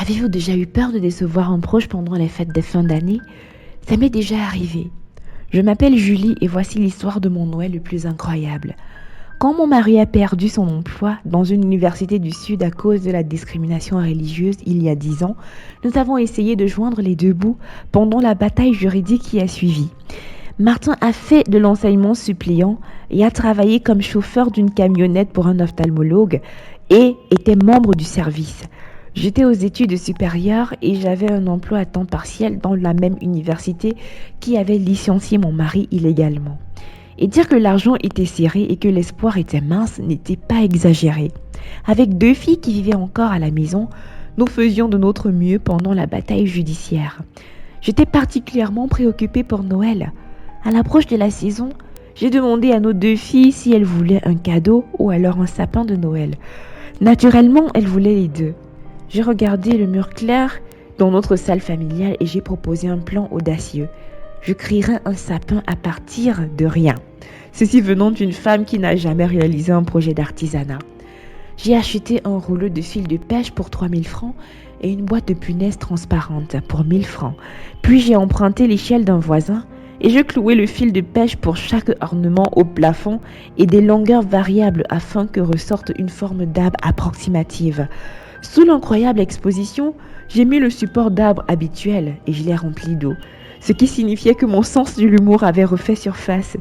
Avez-vous déjà eu peur de décevoir un proche pendant les fêtes de fin d'année? Ça m'est déjà arrivé. Je m'appelle Julie et voici l'histoire de mon Noël le plus incroyable. Quand mon mari a perdu son emploi dans une université du Sud à cause de la discrimination religieuse il y a 10 ans, nous avons essayé de joindre les deux bouts pendant la bataille juridique qui a suivi. Martin a fait de l'enseignement suppléant et a travaillé comme chauffeur d'une camionnette pour un ophtalmologue et était membre du service. J'étais aux études supérieures et j'avais un emploi à temps partiel dans la même université qui avait licencié mon mari illégalement. Et dire que l'argent était serré et que l'espoir était mince n'était pas exagéré. Avec deux filles qui vivaient encore à la maison, nous faisions de notre mieux pendant la bataille judiciaire. J'étais particulièrement préoccupée pour Noël. À l'approche de la saison, j'ai demandé à nos deux filles si elles voulaient un cadeau ou alors un sapin de Noël. Naturellement, elles voulaient les deux. J'ai regardé le mur clair dans notre salle familiale et j'ai proposé un plan audacieux. Je créerai un sapin à partir de rien. Ceci venant d'une femme qui n'a jamais réalisé un projet d'artisanat. J'ai acheté un rouleau de fil de pêche pour 3000 francs et une boîte de punaises transparente pour 1000 francs. Puis j'ai emprunté l'échelle d'un voisin et je clouai le fil de pêche pour chaque ornement au plafond et des longueurs variables afin que ressorte une forme d'arbre approximative. Sous l'incroyable exposition, j'ai mis le support d'arbre habituel et je l'ai rempli d'eau, ce qui signifiait que mon sens de l'humour avait refait surface.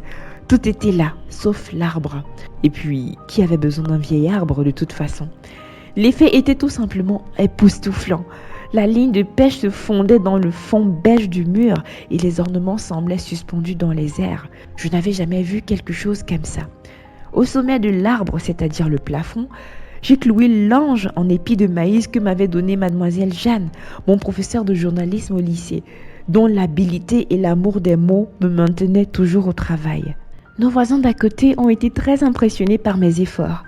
Tout était là, sauf l'arbre. Et puis, qui avait besoin d'un vieil arbre de toute façon? L'effet était tout simplement époustouflant. La ligne de pêche se fondait dans le fond beige du mur et les ornements semblaient suspendus dans les airs. Je n'avais jamais vu quelque chose comme ça. Au sommet de l'arbre, c'est-à-dire le plafond, j'ai cloué l'ange en épi de maïs que m'avait donné mademoiselle Jeanne, mon professeur de journalisme au lycée, dont l'habileté et l'amour des mots me maintenaient toujours au travail. Nos voisins d'à côté ont été très impressionnés par mes efforts.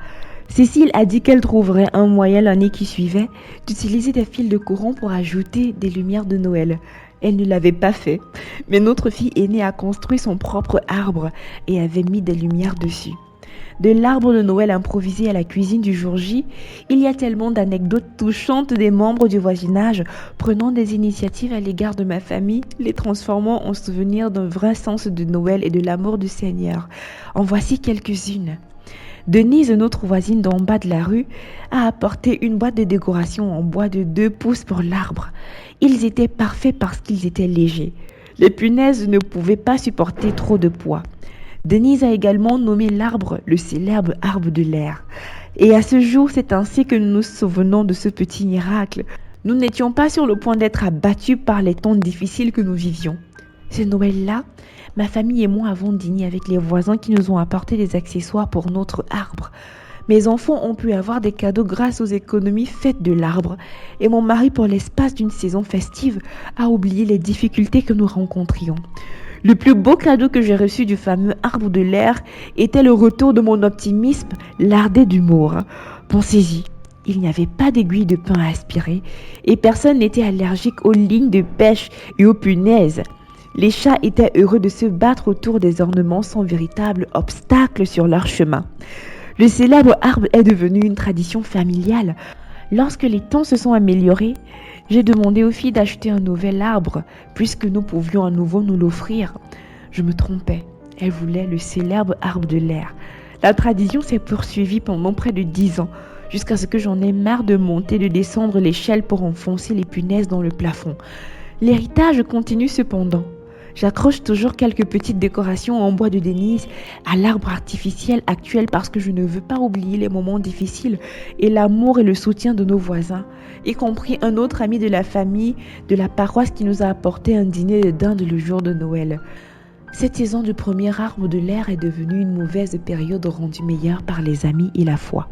Cécile a dit qu'elle trouverait un moyen l'année qui suivait d'utiliser des fils de courant pour ajouter des lumières de Noël. Elle ne l'avait pas fait, mais notre fille aînée a construit son propre arbre et avait mis des lumières dessus. De l'arbre de Noël improvisé à la cuisine du jour J, il y a tellement d'anecdotes touchantes des membres du voisinage prenant des initiatives à l'égard de ma famille, les transformant en souvenirs d'un vrai sens de Noël et de l'amour du Seigneur. En voici quelques-unes. Denise, notre voisine d'en bas de la rue, a apporté une boîte de décoration en bois de 2 pouces pour l'arbre. Ils étaient parfaits parce qu'ils étaient légers. Les punaises ne pouvaient pas supporter trop de poids. Denise a également nommé l'arbre le célèbre arbre de l'air. Et à ce jour, c'est ainsi que nous nous souvenons de ce petit miracle. Nous n'étions pas sur le point d'être abattus par les temps difficiles que nous vivions. Ce Noël-là, ma famille et moi avons dîné avec les voisins qui nous ont apporté des accessoires pour notre arbre. Mes enfants ont pu avoir des cadeaux grâce aux économies faites de l'arbre. Et mon mari, pour l'espace d'une saison festive, a oublié les difficultés que nous rencontrions. Le plus beau cadeau que j'ai reçu du fameux arbre de l'air était le retour de mon optimisme lardé d'humour. Pensez-y, il n'y avait pas d'aiguille de pain à aspirer et personne n'était allergique aux lignes de pêche et aux punaises. Les chats étaient heureux de se battre autour des ornements sans véritable obstacle sur leur chemin. Le célèbre arbre est devenu une tradition familiale. Lorsque les temps se sont améliorés, j'ai demandé aux filles d'acheter un nouvel arbre, puisque nous pouvions à nouveau nous l'offrir. Je me trompais. Elles voulaient le célèbre arbre de l'air. La tradition s'est poursuivie pendant près de 10 ans, jusqu'à ce que j'en ai marre de monter, de descendre l'échelle pour enfoncer les punaises dans le plafond. L'héritage continue cependant. J'accroche toujours quelques petites décorations en bois de Denise à l'arbre artificiel actuel parce que je ne veux pas oublier les moments difficiles et l'amour et le soutien de nos voisins, y compris un autre ami de la famille de la paroisse qui nous a apporté un dîner de dinde le jour de Noël. Cette saison du premier arbre de l'air est devenue une mauvaise période rendue meilleure par les amis et la foi.